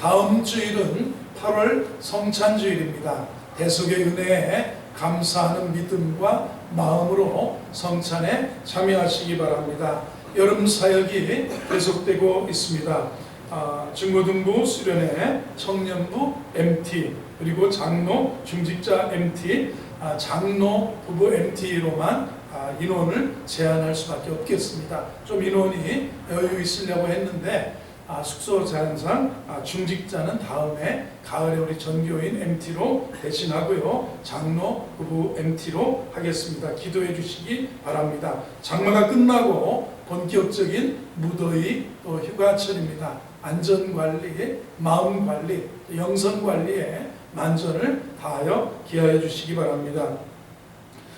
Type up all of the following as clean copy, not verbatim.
다음 주일은 8월 성찬주일입니다. 대속의 은혜에 감사하는 믿음과 마음으로 성찬에 참여하시기 바랍니다. 여름 사역이 계속되고 있습니다. 중고등부 수련회, 청년부 MT, 그리고 장로, 중직자 MT, 장로 부부 MT로만 인원을 제한할 수밖에 없겠습니다. 좀 인원이 여유 있으려고 했는데 숙소 제한상 중직자는 다음에 가을에 우리 전교인 MT로 대신하고요, 장로 부부 MT로 하겠습니다. 기도해 주시기 바랍니다. 장마가 끝나고 본격적인 무더위 또 휴가철입니다. 안전관리, 마음관리, 영성관리에 만전을 다하여 기하여 주시기 바랍니다.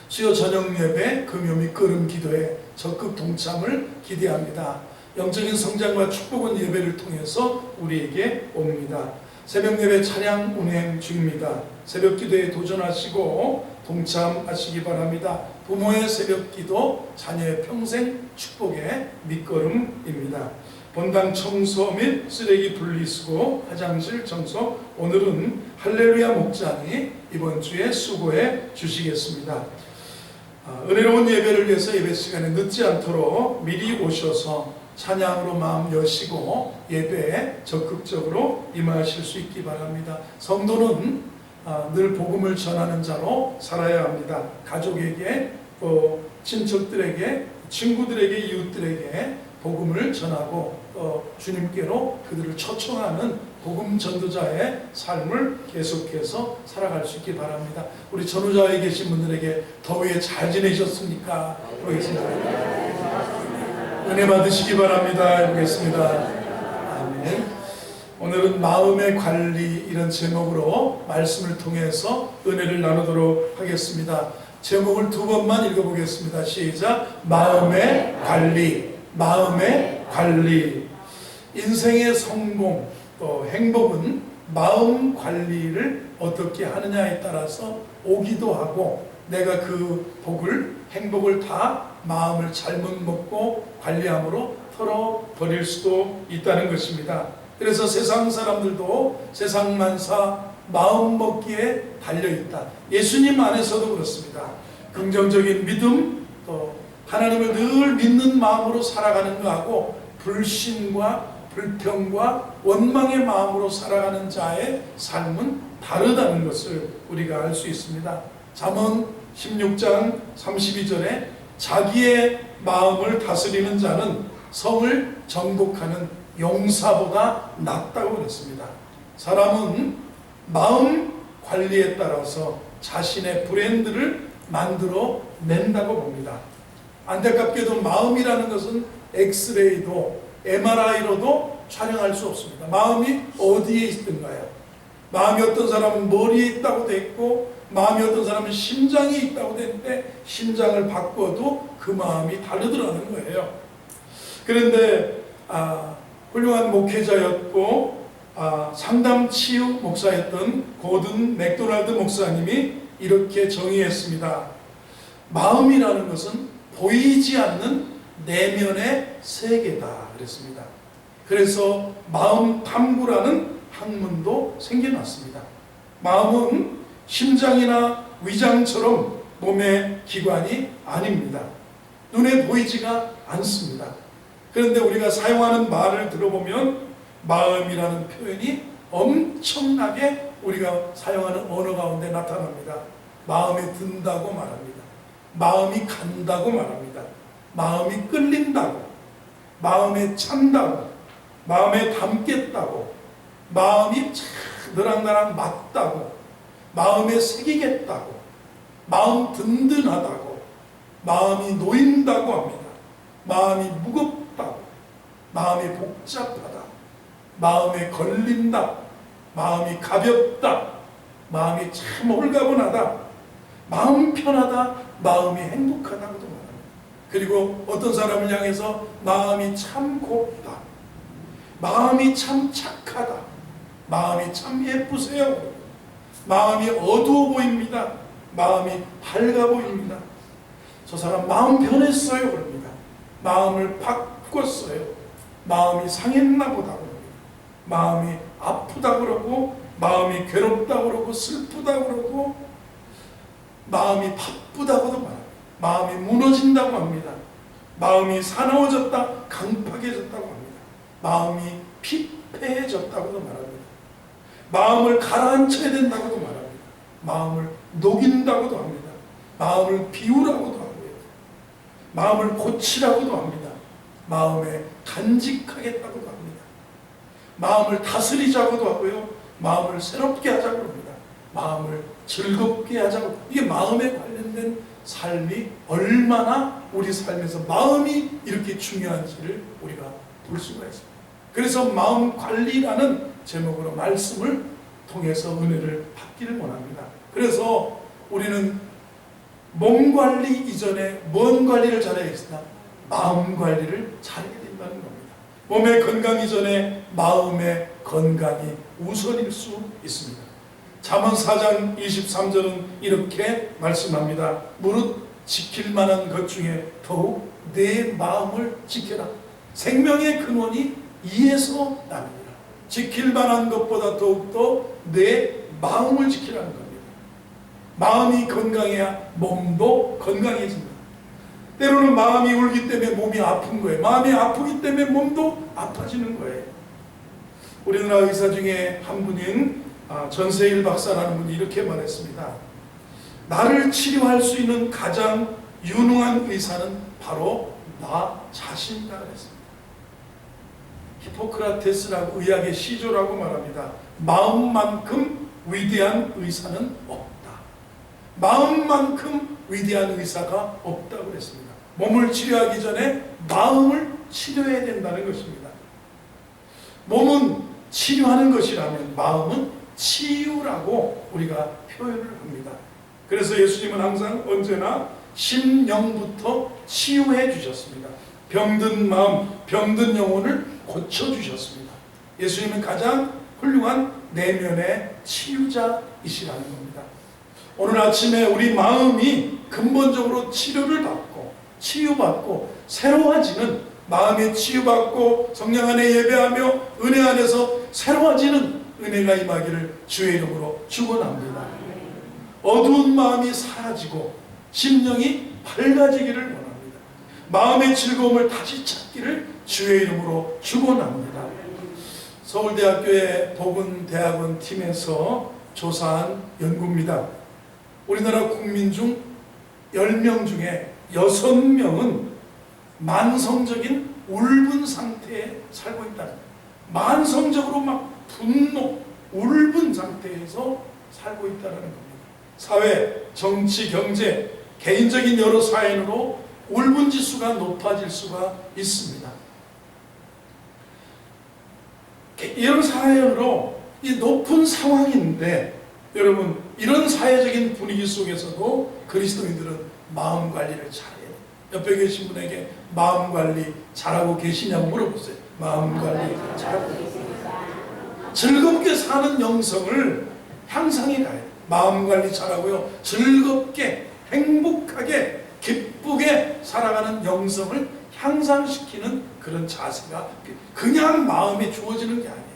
수요 저녁 예배, 금요 밑거름 기도에 적극 동참을 기대합니다. 영적인 성장과 축복은 예배를 통해서 우리에게 옵니다. 새벽 예배 차량 운행 중입니다. 새벽 기도에 도전하시고 동참하시기 바랍니다. 부모의 새벽 기도, 자녀의 평생 축복의 밑거름입니다. 본당 청소 및 쓰레기 분리수거, 화장실 청소, 오늘은 할렐루야 목장이 이번 주에 수고해 주시겠습니다. 은혜로운 예배를 위해서 예배 시간에 늦지 않도록 미리 오셔서 찬양으로 마음 여시고 예배에 적극적으로 임하실 수 있기 바랍니다. 성도는 늘 복음을 전하는 자로 살아야 합니다. 가족에게, 친척들에게, 친구들에게, 이웃들에게 복음을 전하고 주님께로 그들을 초청하는 복음 전도자의 삶을 계속해서 살아갈 수 있기 바랍니다. 우리 전후자에 계신 분들에게 더위에 잘 지내셨습니까? 보겠습니다. 은혜 받으시기 바랍니다. 해보겠습니다. 아멘. 오늘은 마음의 관리, 이런 제목으로 말씀을 통해서 은혜를 나누도록 하겠습니다. 제목을 두 번만 읽어보겠습니다. 시작. 마음의 관리, 마음의 관리. 인생의 성공, 또 행복은 마음 관리를 어떻게 하느냐에 따라서 오기도 하고, 내가 그 복을, 행복을 다 마음을 잘못 먹고 관리함으로 털어버릴 수도 있다는 것입니다. 그래서 세상 사람들도 세상 만사 마음 먹기에 달려있다. 예수님 안에서도 그렇습니다. 긍정적인 믿음, 또 하나님을 늘 믿는 마음으로 살아가는 것하고 불신과 불평과 원망의 마음으로 살아가는 자의 삶은 다르다는 것을 우리가 알 수 있습니다. 잠언 16장 32절에 자기의 마음을 다스리는 자는 성을 정복하는 용사보다 낫다고 그랬습니다. 사람은 마음 관리에 따라서 자신의 브랜드를 만들어 낸다고 봅니다. 안타깝게도 마음이라는 것은 엑스레이도 MRI로도 촬영할 수 없습니다. 마음이 어디에 있던가요? 마음이 어떤 사람은 머리에 있다고 돼 있고, 마음이 어떤 사람은 심장에 있다고 되는데 심장을 바꿔도 그 마음이 다르더라는 거예요. 그런데 훌륭한 목회자였고 상담 치유 목사였던 고든 맥도날드 목사님이 이렇게 정의했습니다. 마음이라는 것은 보이지 않는 내면의 세계다 그랬습니다. 그래서 마음 탐구라는 학문도 생겨났습니다. 마음은 심장이나 위장처럼 몸의 기관이 아닙니다. 눈에 보이지가 않습니다. 그런데 우리가 사용하는 말을 들어보면 마음이라는 표현이 엄청나게 우리가 사용하는 언어 가운데 나타납니다. 마음에 든다고 말합니다. 마음이 간다고 말합니다. 마음이 끌린다고, 마음에 찬다고, 마음에 담겠다고, 마음이 너랑 나랑 맞다고, 마음에 새기겠다고, 마음 든든하다고, 마음이 놓인다고 합니다. 마음이 무겁다고, 마음이 복잡하다, 마음에 걸린다, 마음이 가볍다, 마음이 참 홀가분하다, 마음 편하다, 마음이 행복하다고도 말합니다. 그리고 어떤 사람을 향해서 마음이 참 곱다, 마음이 참 착하다, 마음이 참 예쁘세요, 마음이 어두워 보입니다, 마음이 밝아 보입니다, 저 사람 마음 변했어요 그럽니다. 마음을 바꿨어요. 마음이 상했나 보다 그럽니다. 마음이 아프다 그러고, 마음이 괴롭다 그러고, 슬프다 그러고, 마음이 바쁘다고도 말합니다. 마음이 무너진다고 합니다. 마음이 사나워졌다, 강팍해졌다고 합니다. 마음이 피폐해졌다고도 말합니다. 마음을 가라앉혀야 된다고도 말합니다. 마음을 녹인다고도 합니다. 마음을 비우라고도 합니다. 마음을 고치라고도 합니다. 마음에 간직하겠다고도 합니다. 마음을 다스리자고도 하고요. 마음을 새롭게 하자고 합니다. 마음을 즐겁게 하자고. 이게 마음에 관련된 삶이 얼마나 우리 삶에서 마음이 이렇게 중요한지를 우리가 볼 수가 있습니다. 그래서 마음 관리라는 제목으로 말씀을 통해서 은혜를 받기를 원합니다. 그래서 우리는 몸 관리 이전에 뭔 관리를 잘해야겠으나 마음 관리를 잘해야 된다는 겁니다. 몸의 건강 이전에 마음의 건강이 우선일 수 있습니다. 잠언 4장 23절은 이렇게 말씀합니다. 무릇 지킬 만한 것 중에 더욱 내 마음을 지켜라. 생명의 근원이 이에서 납니다. 지킬 만한 것보다 더욱더 내 마음을 지키라는 겁니다. 마음이 건강해야 몸도 건강해집니다. 때로는 마음이 울기 때문에 몸이 아픈 거예요. 마음이 아프기 때문에 몸도 아파지는 거예요. 우리나라 의사 중에 한 분인 전세일 박사라는 분이 이렇게 말했습니다. 나를 치료할 수 있는 가장 유능한 의사는 바로 나 자신이다 그랬습니다. 히포크라테스라고 의학의 시조라고 말합니다. 마음만큼 위대한 의사는 없다. 마음만큼 위대한 의사가 없다고 그랬습니다. 몸을 치료하기 전에 마음을 치료해야 된다는 것입니다. 몸은 치료하는 것이라면 마음은 치유라고 우리가 표현을 합니다. 그래서 예수님은 항상 언제나 심령부터 치유해 주셨습니다. 병든 마음, 병든 영혼을 고쳐주셨습니다. 예수님은 가장 훌륭한 내면의 치유자이시라는 겁니다. 오늘 아침에 우리 마음이 근본적으로 치료를 받고 치유받고 새로워지는, 마음이 치유받고 성령 안에 예배하며 은혜 안에서 새로워지는 은혜가 임하기를 주의 이름으로 축원합니다. 어두운 마음이 사라지고 심령이 밝아지기를 원합니다. 마음의 즐거움을 다시 찾기를 주의 이름으로 축원합니다. 서울대학교의 보건대학원 팀에서 조사한 연구입니다. 우리나라 국민 중 10명 중에 6명은 만성적인 울분 상태에 살고 있다는 거예요. 만성적으로 막 분노, 울분 상태에서 살고 있다는 겁니다. 사회, 정치, 경제, 개인적인 여러 사연으로 울분 지수가 높아질 수가 있습니다. 이런 사연으로 이 높은 상황인데, 여러분 이런 사회적인 분위기 속에서도 그리스도인들은 마음 관리를 잘해요. 옆에 계신 분에게 마음 관리 잘하고 계시냐고 물어보세요. 마음 관리 잘하고 계십니까? 즐겁게 사는 영성을 향상해 가야 돼요. 마음 관리 잘하고요, 즐겁게 행복하게 기쁘게 살아가는 영성을 향상시키는 그런 자세가 그냥 마음에 주어지는 게 아니에요.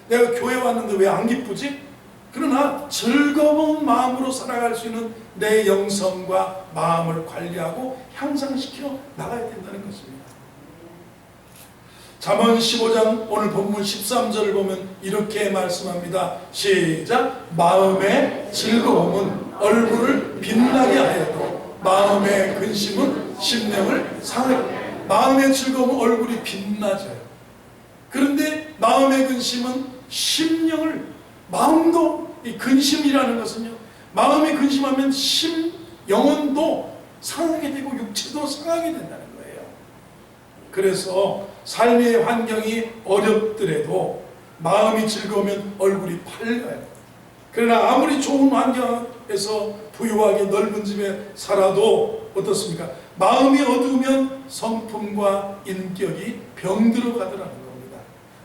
내가 교회 왔는데 왜 안 기쁘지? 그러나 즐거운 마음으로 살아갈 수 있는 내 영성과 마음을 관리하고 향상시켜 나가야 된다는 것입니다. 잠언 15장 오늘 본문 13절을 보면 이렇게 말씀합니다. 시작. 마음의 즐거움은 얼굴을 빛나게 하여도 마음의 근심은 심령을 상하게. 마음의 즐거움은 얼굴이 빛나져요. 그런데 마음의 근심은 심령을, 마음도, 이 근심이라는 것은요, 마음이 근심하면 영혼도 상하게 되고 육체도 상하게 된다는 거예요. 그래서 삶의 환경이 어렵더라도 마음이 즐거우면 얼굴이 밝아요. 그러나 아무리 좋은 환경에서 부유하게 넓은 집에 살아도 어떻습니까? 마음이 어두우면 성품과 인격이 병들어 가더라는 겁니다.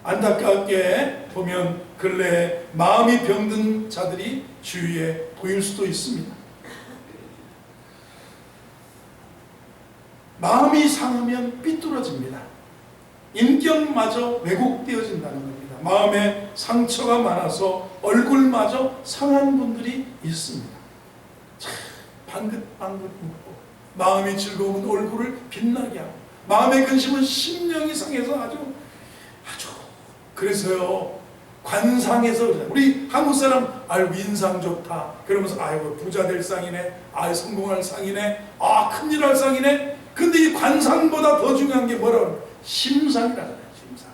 안타깝게 보면 근래에 마음이 병든 자들이 주위에 보일 수도 있습니다. 마음이 상하면 삐뚤어집니다. 인격마저 왜곡되어진다는 겁니다. 마음에 상처가 많아서 얼굴마저 상한 분들이 있습니다. 참 방긋방긋 웃고 마음이 즐거우면 얼굴을 빛나게 하고 마음의 근심은 심령이 상해서 아주 그래서요 관상에서 우리 한국 사람 아유 인상 좋다 그러면서 아이고 부자 될 상이네 아유 성공할 상이네 아 큰일 할 상이네. 근데 이 관상보다 더 중요한 게 뭐라고 심상이라잖아요. 심상.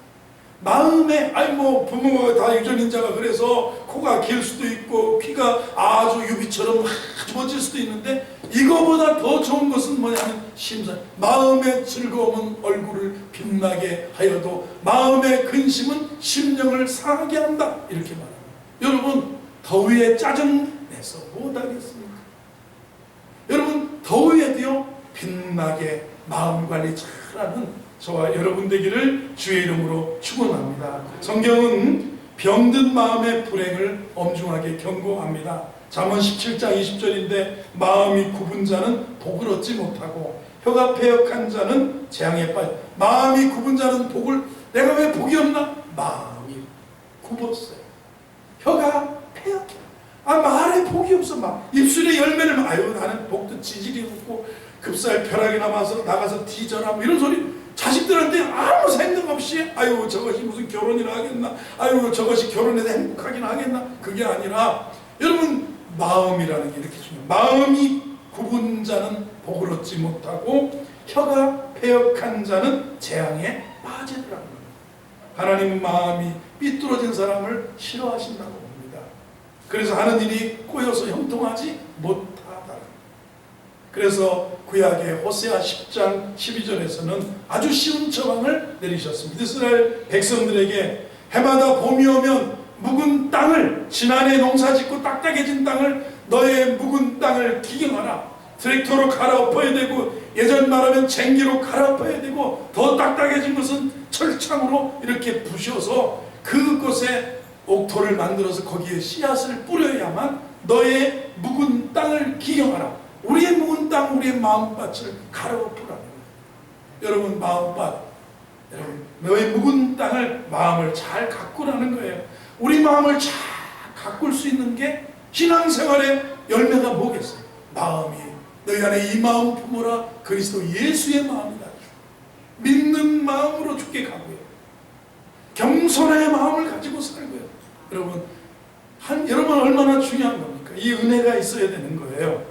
마음에 아이 뭐 부모가 다 유전인자가 그래서 코가 길 수도 있고 귀가 아주 유비처럼 아주 멋질 수도 있는데 이거보다 더 좋은 것은 뭐냐면 심상. 마음의 즐거움은 얼굴을 빛나게 하여도 마음의 근심은 심령을 상하게 한다 이렇게 말합니다. 여러분 더위에 짜증내서 못하겠습니까? 여러분 더위에도요 빛나게 마음관리 잘하는 저와 여러분 되기를 주의 이름으로 축원합니다. 성경은 병든 마음의 불행을 엄중하게 경고합니다. 잠언 17장 20절인데 마음이 굽은 자는 복을 얻지 못하고 혀가 패역한 자는 재앙에 빠져. 마음이 굽은 자는 복을 내가 왜 복이 없나? 마음이 굽었어요. 혀가 패역해. 말에 복이 없어. 막 입술에 열매를 아유 나는 복도 지질이 없고 급살 벼락이 나가서 뒤져라 뭐 이런 소리 자식들한테 아무 생각 없이 아유 저것이 무슨 결혼이나 하겠나 아유 저것이 결혼해서 행복하긴 하겠나 그게 아니라 여러분 마음이라는 게 이렇게 중요해요. 마음이 굽은 자는 복을 얻지 못하고 혀가 패역한 자는 재앙에 빠지더라는 겁니다. 하나님은 마음이 삐뚤어진 사람을 싫어하신다고 봅니다. 그래서 하는 일이 꼬여서 형통하지 못하다. 그래서 구약의 호세아 10장 12절에서는 아주 쉬운 처방을 내리셨습니다. 이스라엘 백성들에게 해마다 봄이 오면 묵은 땅을 지난해 농사짓고 딱딱해진 땅을 너의 묵은 땅을 기경하라. 트랙터로 갈아엎어야 되고 예전 말하면 쟁기로 갈아엎어야 되고 더 딱딱해진 것은 철창으로 이렇게 부셔서 그곳에 옥토를 만들어서 거기에 씨앗을 뿌려야만 너의 묵은 땅을 기경하라. 우리의 묵은 땅, 우리의 마음밭을 갈아엎으라는 여러분 마음밭, 여러분 너의 묵은 땅을 마음을 잘 가꾸라는 거예요. 우리 마음을 잘 가꿀 수 있는 게 신앙생활의 열매가 뭐겠어요? 마음이 너희 안에 이 마음 품어라. 그리스도 예수의 마음이다. 믿는 마음으로 주께 가고요. 겸손의 마음을 가지고 살고요. 여러분 여러분 얼마나 중요한 겁니까? 이 은혜가 있어야 되는 거예요.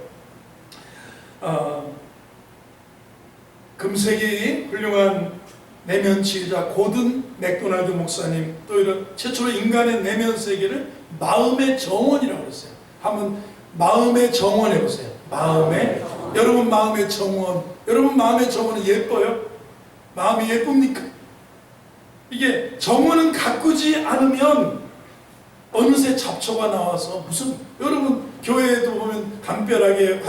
금세기 훌륭한 내면 지휘자 고든 맥도날드 목사님 또 이런 최초로 인간의 내면 세계를 마음의 정원이라고 그랬어요. 한번 마음의 정원 해보세요. 마음의 여러분 마음의 정원. 여러분 마음의 정원은 예뻐요? 마음이 예쁩니까? 이게 정원은 가꾸지 않으면 어느새 잡초가 나와서 무슨 여러분 교회에도 보면 담벼락에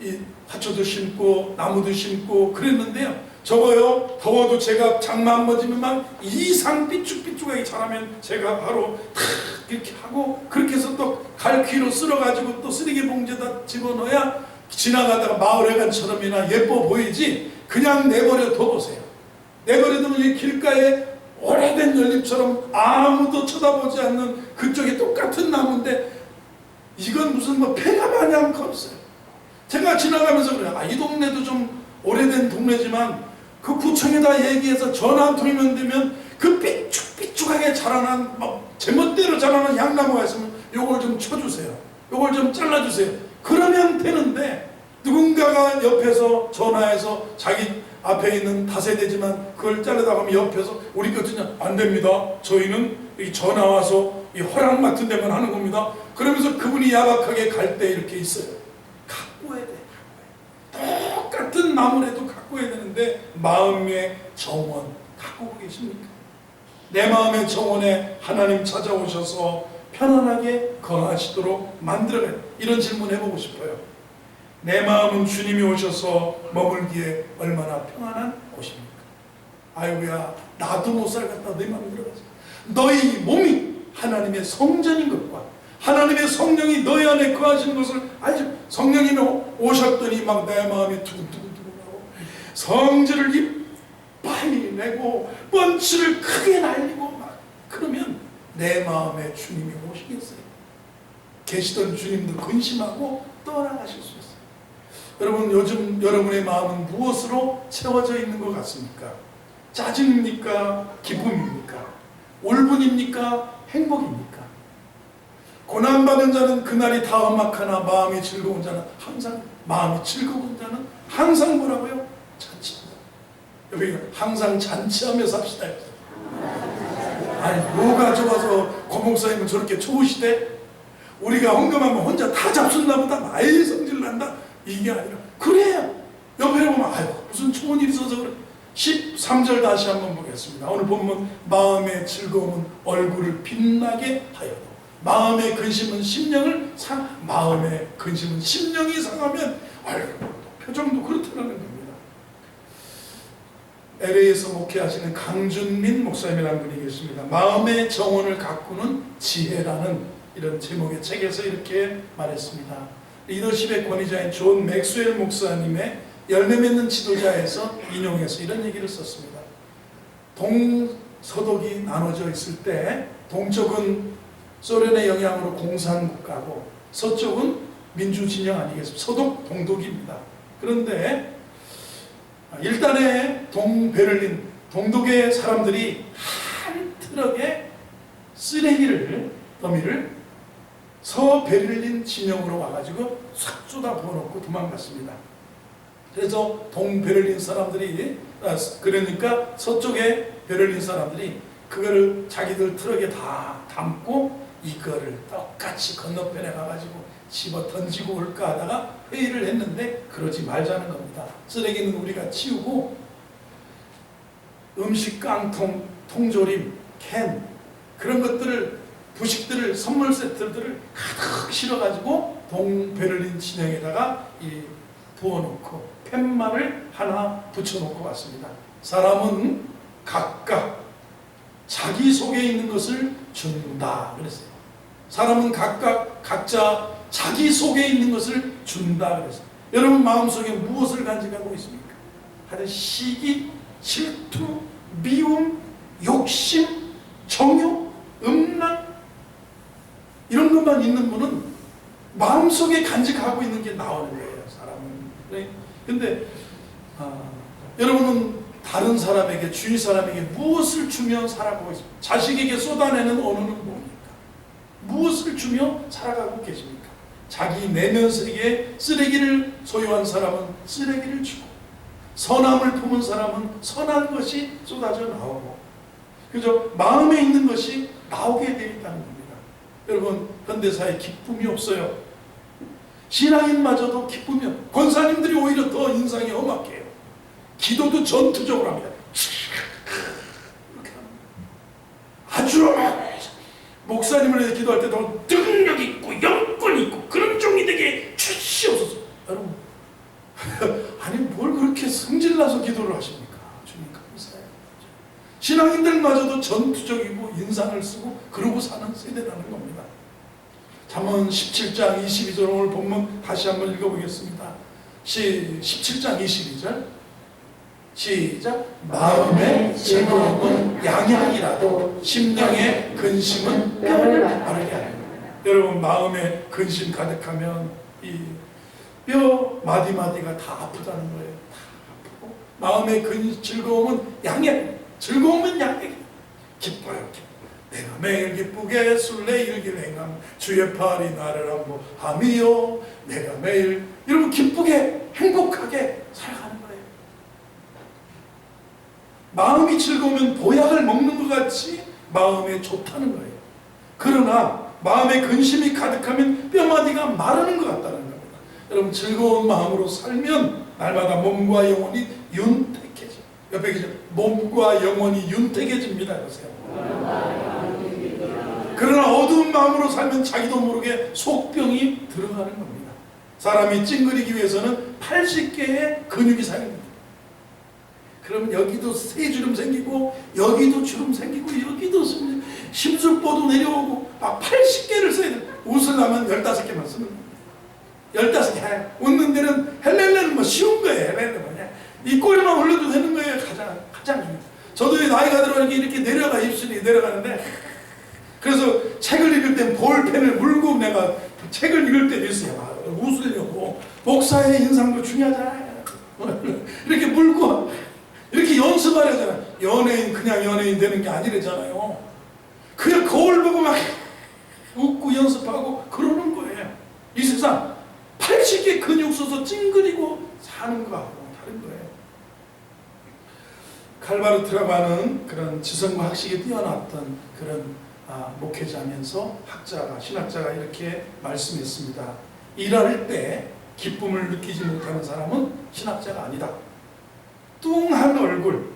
이 화초도 심고 나무도 심고 그랬는데요. 저거요 더워도 제가 장마 한 번 지면 막 이상 삐쭉삐쭉하게 자라면 제가 바로 탁 이렇게 하고 그렇게 해서 또 갈퀴로 쓸어가지고 또 쓰레기 봉지에다 집어넣어야 지나가다가 마을회관처럼이나 예뻐 보이지 그냥 내버려 둬보세요. 내버려 두면 이 길가에 오래된 연잎처럼 아무도 쳐다보지 않는 그쪽이 똑같은 나무인데 이건 무슨 뭐 폐가 마냥 없어요. 제가 지나가면서 그래요. 이 동네도 좀 오래된 동네지만 그 구청에다 얘기해서 전화 한 통이면 되면 그 삐쭉삐쭉하게 자라난 제멋대로 자라는 향나무가 있으면 요걸 좀 쳐주세요. 요걸 좀 잘라주세요. 그러면 되는데 누군가가 옆에서 전화해서 자기 앞에 있는 다세대지만 그걸 자르다 가면 옆에서 우리 거든요. 안 됩니다. 저희는 이 전화 와서 이 허락 맡은 데만 하는 겁니다. 그러면서 그분이 야박하게 갈 때 이렇게 있어요. 가꿔야 돼. 똑같은 나무라도 가꿔야 되는데 마음의 정원 가꾸고 계십니까? 내 마음의 정원에 하나님 찾아오셔서 편안하게 거하시도록 만들어가요. 이런 질문 해보고 싶어요. 내 마음은 주님이 오셔서 머물기에 얼마나 평안한 곳입니까? 아이고야 나도 못 살겠다. 내 마음이 들어가서 너희 몸이 하나님의 성전인 것과 하나님의 성령이 너희 안에 거하시는 것을 알죠. 성령님이 오셨더니 막 내 마음이 두근두근두근하고 성질을 빨리 내고 펀치를 크게 날리고 막 그러면 내 마음에 주님이 오시겠어요? 계시던 주님도 근심하고 떠나가실 수 있어요. 여러분, 요즘 여러분의 마음은 무엇으로 채워져 있는 것 같습니까? 짜증입니까? 기쁨입니까? 울분입니까? 행복입니까? 고난받은 자는 그날이 다 험악하나 마음이 즐거운 자는 항상, 마음이 즐거운 자는 항상 뭐라고요? 잔치합니다. 여기 항상 잔치하며 삽시다. 아니, 뭐가 좋아서 고목사님은 저렇게 좋으시대? 우리가 헌금하면 혼자 다 잡숫나 보다 많이 성질난다? 이게 아니라 그래요. 옆에 보면 아유 무슨 좋은 일이 있어서 그래. 13절 다시 한번 보겠습니다. 오늘 본문 마음의 즐거움은 얼굴을 빛나게 하여도 마음의 근심은 심령을 마음의 근심은 심령이 상하면 얼굴도 표정도 그렇다는 겁니다. LA에서 목회하시는 강준민 목사님이라는 분이 계십니다. 마음의 정원을 가꾸는 지혜라는 이런 제목의 책에서 이렇게 말했습니다. 리더십의 권위자인 존 맥스웰 목사님의 열매 맺는 지도자에서 인용해서 이런 얘기를 썼습니다. 동서독이 나눠져 있을 때 동쪽은 소련의 영향으로 공산국가고 서쪽은 민주진영 아니겠습니까? 서독, 동독입니다. 그런데 일단의 동베를린, 동독의 사람들이 한 트럭의 쓰레기를, 더미를 서베를린 진영으로 와가지고 싹 쏟아 부어놓고 도망갔습니다. 그래서 동베를린 사람들이, 그러니까 서쪽의 베를린 사람들이 그거를 자기들 트럭에 다 담고 이거를 똑같이 건너편에 가가지고 집어 던지고 올까 하다가 회의를 했는데 그러지 말자는 겁니다. 쓰레기는 우리가 치우고 음식 깡통, 통조림, 캔 그런 것들을, 부식들을, 선물 세트들을 가득 실어가지고 동베를린 진영에다가 부어놓고 팻말을 하나 붙여놓고 왔습니다. 사람은 각각 자기 속에 있는 것을 준다 그랬어요. 사람은 각자 자기 속에 있는 것을 준다 그랬어요. 여러분 마음속에 무엇을 간직하고 있습니까? 하여튼 시기, 질투, 미움, 욕심, 정욕, 음란 이런 것만 있는 분은 마음속에 간직하고 있는 게 나오는 거예요. 사람은. 근데 여러분은 다른 사람에게, 주위 사람에게 무엇을 주며 살아가고 있습니까? 자식에게 쏟아내는 언어는 뭡니까? 무엇을 주며 살아가고 계십니까? 자기 내면 세계에 쓰레기를 소유한 사람은 쓰레기를 주고 선함을 품은 사람은 선한 것이 쏟아져 나오고, 그죠? 마음에 있는 것이 나오게 되어 있다는 겁니다. 여러분, 현대사에 기쁨이 없어요. 신앙인마저도 기쁨이 없어요. 권사님들이 오히려 더 인상이 험악해요. 기도도 전투적으로 합니다. 이렇게 합니다. 아주 목사님을 위해 기도할 때도 능력 있고 영권 있고 그런 종이 되게 주시옵소서. 여러분 아니 뭘 그렇게 성질나서 기도를 하십니까? 주님 감사해요. 신앙인들마저도 전투적이고 인상을 쓰고 그러고 사는 세대라는 겁니다. 잠언 17장 22절 오늘 본문 다시 한번 읽어보겠습니다. 17장 22절 시작. 마음의 즐거움은 양약이라도 심령의 근심은 뼈를 마르게 하리라. 여러분 마음에 근심 가득하면 이 뼈 마디마디가 다 아프다는 거예요. 다 아프고 마음의 즐거움은 양약. 즐거움은 양약. 기뻐요. 내가 매일 기쁘게 술래일기를 행함 주의 팔이 나를 안보함이요. 내가 매일 여러분 기쁘게 행복하게 살아가는 거예요. 마음이 즐거우면 보약을 먹는 것 같이 마음에 좋다는 거예요. 그러나 마음에 근심이 가득하면 뼈마디가 마르는 것 같다는 겁니다. 여러분 즐거운 마음으로 살면 날마다 몸과 영혼이 윤택해져. 옆에 계신 몸과 영혼이 윤택해집니다. 그러세요. 그러나 어두운 마음으로 살면 자기도 모르게 속병이 들어가는 겁니다. 사람이 찡그리기 위해서는 80개의 근육이 사용됩니다. 그러면 여기도 세 주름 생기고 여기도 주름 생기고 여기도 심술보도 내려오고 막 80개를 써야 돼요. 웃으려면 15개만 쓰는 겁니다. 15개. 웃는 데는 헬렐레는 뭐 쉬운 거예요. 헬렐레 뭐냐. 이 꼬리만 올려도 되는 거예요. 가장 가장 중요해요. 저도 나이가 들어 이렇게 내려가, 입술이 내려가는데, 그래서 책을 읽을 때 볼펜을 물고 내가 책을 읽을 때도 있어요. 막 웃으려고. 목사의 인상도 중요하잖아요. 이렇게 물고 이렇게 연습하려잖아요. 연예인 그냥 연예인 되는 게 아니래잖아요. 그냥 거울 보고 막 웃고 연습하고 그러는 거예요. 이 세상 80개 근육 써서 찡그리고 사는 거하고 다른 거예요. 칼바르트라고 하는 그런 지성과 학식에 뛰어났던 그런 목회자면서 학자가, 신학자가 이렇게 말씀했습니다. 일할 때 기쁨을 느끼지 못하는 사람은 신학자가 아니다. 뚱한 얼굴,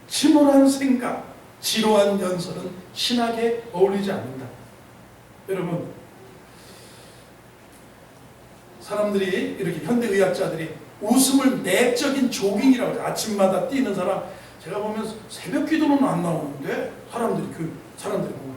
침울한 생각, 지루한 연설은 신학에 어울리지 않는다. 여러분, 사람들이 이렇게 현대의학자들이 웃음을 내적인 조깅이라고 해요. 아침마다 뛰는 사람, 제가 보면 새벽 기도는 안 나오는데 사람들이 보면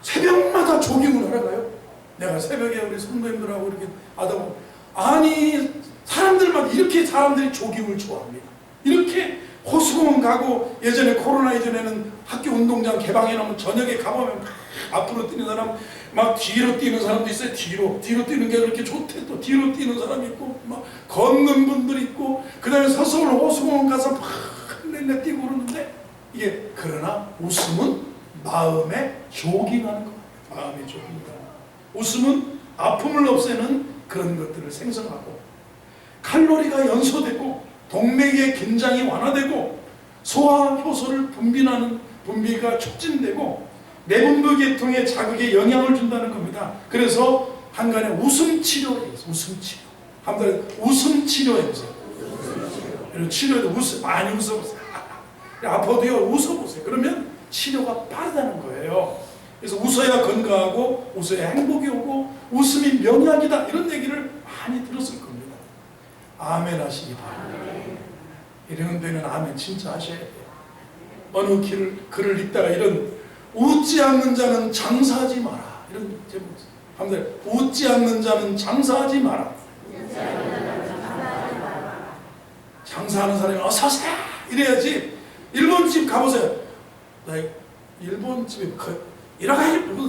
새벽마다 조깅을 하러 가요. 내가 새벽에 우리 성도님들하고 이렇게 하다 보면, 아니 사람들만 이렇게 사람들이 조깅을 좋아합니다. 이렇게 호수공원 가고, 예전에 코로나 이전에는 학교 운동장 개방해놓으면 저녁에 가보면 앞으로 뛰는 사람, 막 뒤로 뛰는 사람도 있어요. 뒤로 뛰는 게 그렇게 좋대. 또 뒤로 뛰는 사람이 있고, 막 걷는 분들 있고, 그 다음에 서서울 호수공원 가서 막 내내 뛰고 그러는데, 이게 그러나 웃음은 마음에 조깅하는 거예요. 마음에 조깅하는 거예요. 웃음은 아픔을 없애는 그런 것들을 생성하고, 칼로리가 연소되고, 동맥의 긴장이 완화되고, 소화 효소를 분비가 촉진되고, 내분비 계통에 자극에 영향을 준다는 겁니다. 그래서 한간에 웃음 치료를 해요. 웃음 치료. 한 달에 웃음 치료 해보세요. 이런 치료도 많이 웃어보세요. 아파도요, 웃어보세요. 그러면 치료가 빠르다는 거예요. 그래서 웃어야 건강하고, 웃어야 행복이 오고, 웃음이 명약이다, 이런 얘기를 많이 들었을 겁니다. 아멘 하시기 바랍니다. 이런 데는 아멘 진짜 하셔야 돼요. 어느 글을 읽다가 이런, 웃지 않는 자는 장사하지 마라, 이런 제목이 있어요. 한번 웃지 않는 자는 장사하지 마라. 장사하는 사람이 어서오세요 이래야지. 일본집 가보세요. 나 일본집에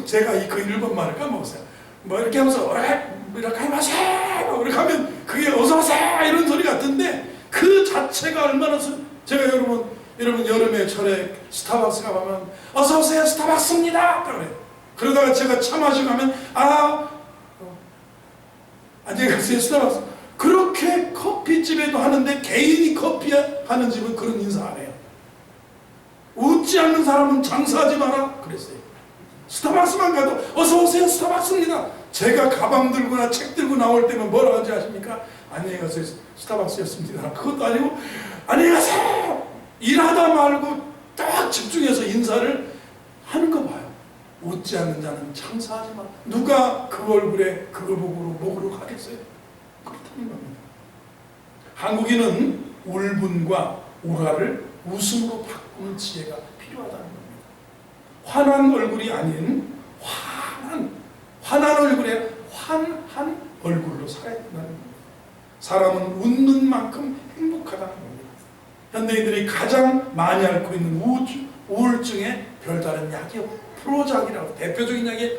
제가 그 일본말을 까먹었어요. 뭐 이렇게 하면서 이렇게 하마세요 이렇게 하면 그게 어서오세요 이런 소리 같은데, 그 자체가 얼마나 제가 여러분 여름에 철에 스타벅스 가보면 어서오세요 스타벅스입니다 그래. 그러다가 제가 차 마시고 가면 안녕하세요 스타벅스. 그렇게 커피집에도 하는데 개인이 커피 하는 집은 그런 인사 안 해요. 웃지 않는 사람은 장사하지 마라 그랬어요. 스타벅스만 가도 어서오세요 스타벅스입니다. 제가 가방 들거나 책 들고 나올 때면 뭐라 하는지 아십니까? 안녕히 가세요 스타벅스였습니다. 그것도 아니고 안녕히 가세요. 일하다 말고 딱 집중해서 인사를 하는 거 봐요. 웃지 않는 자는 장사하지 마. 누가 그 얼굴에 그거 보고 먹으러 가겠어요? 그렇다는 겁니다. 한국인은 울분과 우라를 웃음으로 바꾸는 지혜가 필요하다는 겁니다. 화난 얼굴이 아닌 화난 얼굴에 환한 얼굴로 살아야 된다는 겁니다. 사람은 웃는 만큼 행복하다는 겁니다. 현대인들이 가장 많이 앓고 있는 우울증에 별다른 약이 프로작이라고, 대표적인 약이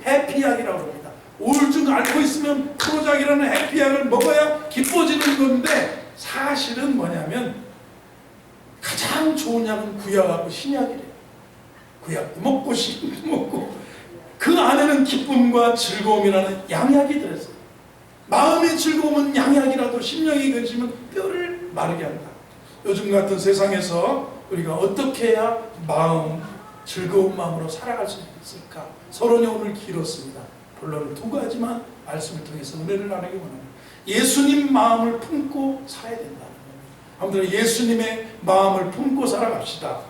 해피약이라고 합니다. 우울증 앓고 있으면 프로작이라는 해피약을 먹어야 기뻐지는 건데, 사실은 뭐냐면 가장 좋은 약은 구약하고 신약이래요. 구약도 먹고 신약도 먹고, 그 안에는 기쁨과 즐거움이라는 양약이 들었어요. 마음의 즐거움은 양약이라도 심령의 근심은 뼈를 마르게 한다. 요즘 같은 세상에서 우리가 어떻게 해야 즐거운 마음으로 살아갈 수 있을까? 서론이 오늘 길었습니다. 본론은 두 가지만 말씀을 통해서 은혜를 나누기 원합니다. 예수님 마음을 품고 살아야 된다는 겁니다. 아무튼 예수님의 마음을 품고 살아갑시다.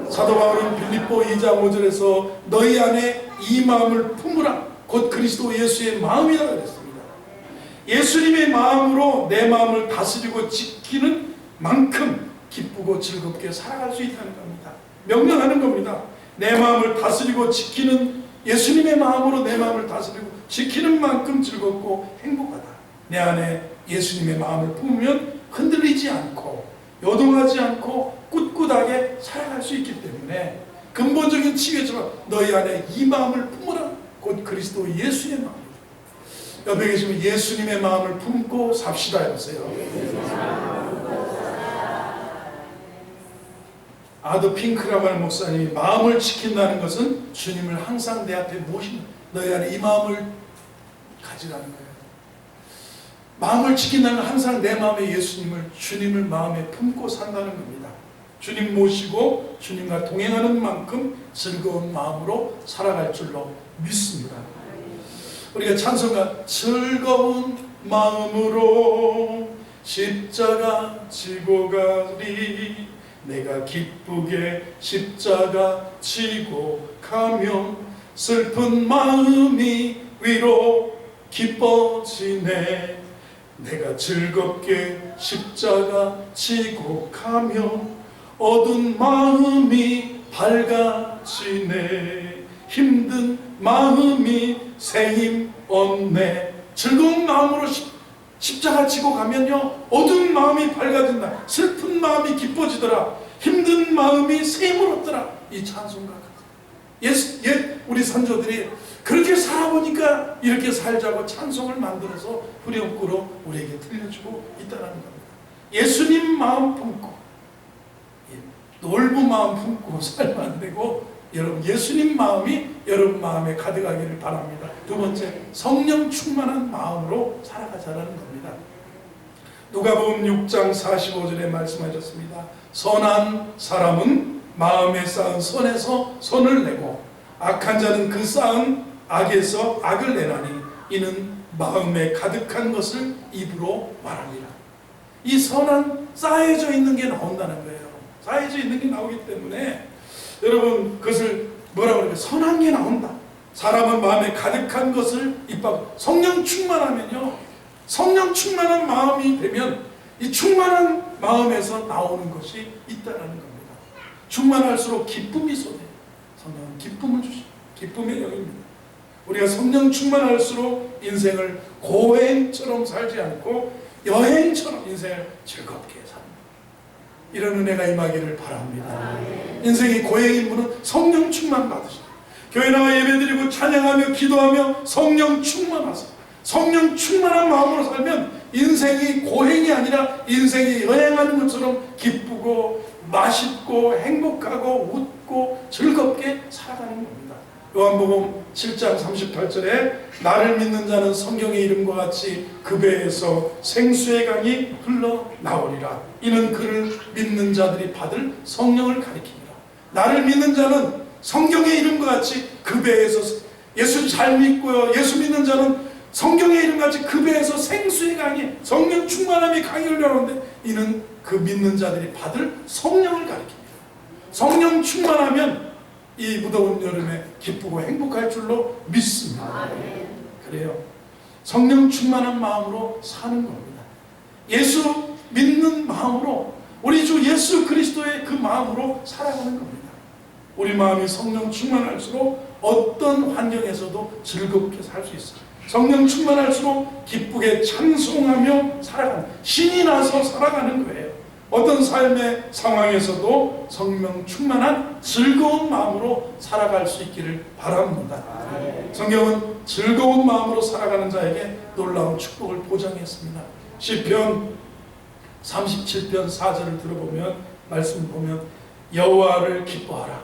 사도 바울은 빌립보 2장 5절에서 너희 안에 이 마음을 품으라, 곧 그리스도 예수의 마음이라 그랬습니다. 예수님의 마음으로 내 마음을 다스리고 지키는 만큼 기쁘고 즐겁게 살아갈 수 있다는 겁니다. 명령하는 겁니다. 내 마음을 다스리고 지키는, 예수님의 마음으로 내 마음을 다스리고 지키는 만큼 즐겁고 행복하다. 내 안에 예수님의 마음을 품으면 흔들리지 않고 요동하지 않고 꿋꿋하게 살아갈 수 있기 때문에 근본적인 치유처럼 너희 안에 이 마음을 품으라. 곧 그리스도 예수의 마음. 옆에 계시면 예수님의 마음을 품고 삽시다 해보세요. 아더 핑크라고 하는 목사님이 마음을 지킨다는 것은 주님을 항상 내 앞에 모시는, 너희 안에 이 마음을 가지라는 거예요. 마음을 지킨다는 건 항상 내 마음에 예수님을, 주님을 마음에 품고 산다는 겁니다. 주님 모시고 주님과 동행하는 만큼 즐거운 마음으로 살아갈 줄로 믿습니다. 우리가 찬송가 즐거운 마음으로 십자가 지고 가리, 내가 기쁘게 십자가 지고 가며 슬픈 마음이 위로 기뻐지네. 내가 즐겁게 십자가 지고 가며 어두운 마음이 밝아지네. 힘든 마음이 새 힘 얻네. 즐거운 마음으로 십자가 지고 가면요, 어두운 마음이 밝아진다. 슬픈 마음이 기뻐지더라. 힘든 마음이 새 힘을 얻더라. 이 찬송가가 우리 선조들이 그렇게 살아보니까 이렇게 살자고 찬송을 만들어서 후렴구로 우리에게 들려주고 있다는 겁니다. 예수님 마음 품고 넓은 마음 품고 살면 안 되고, 여러분 예수님 마음이 여러분 마음에 가득하기를 바랍니다. 두 번째, 성령 충만한 마음으로 살아가자라는 겁니다. 누가복음 6장 45절에 말씀하셨습니다. 선한 사람은 마음에 쌓은 선에서 선을 내고 악한 자는 그 쌓은 악에서 악을 내나니 이는 마음에 가득한 것을 입으로 말합니다. 이 선한 쌓여져 있는 게 나온다는 거예요. 쌓여져 있는 게 나오기 때문에 여러분 그것을 뭐라고 그럴까요? 선한 게 나온다. 사람은 마음에 가득한 것을 입밥. 성령 충만하면요, 성령 충만한 마음이 되면 이 충만한 마음에서 나오는 것이 있다는 겁니다. 충만할수록 기쁨이 쏟아요. 성령은 기쁨을 주시고 기쁨의 영입니다. 우리가 성령 충만할수록 인생을 고행처럼 살지 않고 여행처럼 인생을 즐겁게 삽니다. 이런 은혜가 임하기를 바랍니다. 인생이 고행인 분은 성령 충만 받으시고 교회 나와 예배드리고 찬양하며 기도하며 성령 충만하세요. 성령 충만한 마음으로 살면 인생이 고행이 아니라 인생이 여행하는 것처럼 기쁘고 맛있고 행복하고 웃고 즐겁게 살아가는 겁니다. 요한복음 7장 38절에 나를 믿는 자는 성경의 이름과 같이 그 배에서 생수의 강이 흘러나오리라. 이는 그를 믿는 자들이 받을 성령을 가리킵니다. 나를 믿는 자는 성경의 이름과 같이 그 배에서, 예수 잘 믿고요, 예수 믿는 자는 성경의 이름과 같이 그 배에서 생수의 강이, 성령 충만함이 강이 흘러나오는데 이는 그 믿는 자들이 받을 성령을 가리킵니다. 성령 충만하면 이 무더운 여름에 기쁘고 행복할 줄로 믿습니다. 그래요. 성령 충만한 마음으로 사는 겁니다. 예수 믿는 마음으로, 우리 주 예수 그리스도의 그 마음으로 살아가는 겁니다. 우리 마음이 성령 충만할수록 어떤 환경에서도 즐겁게 살 수 있어요. 성령 충만할수록 기쁘게 찬송하며 살아가는, 신이 나서 살아가는 거예요. 어떤 삶의 상황에서도 성령 충만한 즐거운 마음으로 살아갈 수 있기를 바랍니다. 성경은 즐거운 마음으로 살아가는 자에게 놀라운 축복을 보장했습니다. 시편 37편 4절을 들어보면, 말씀 보면 여호와를 기뻐하라.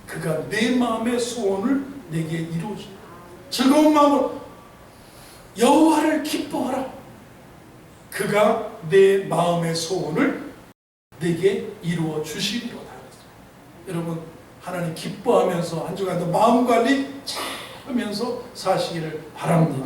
그가 내 마음의 소원을 내게 이루어주라. 즐거운 마음으로 여호와를 기뻐하라. 그가 내 마음의 소원을 내게 이루어 주시리로다. 여러분 하나님 기뻐하면서 한 주간도 마음 관리 잘 하면서 사시기를 바랍니다.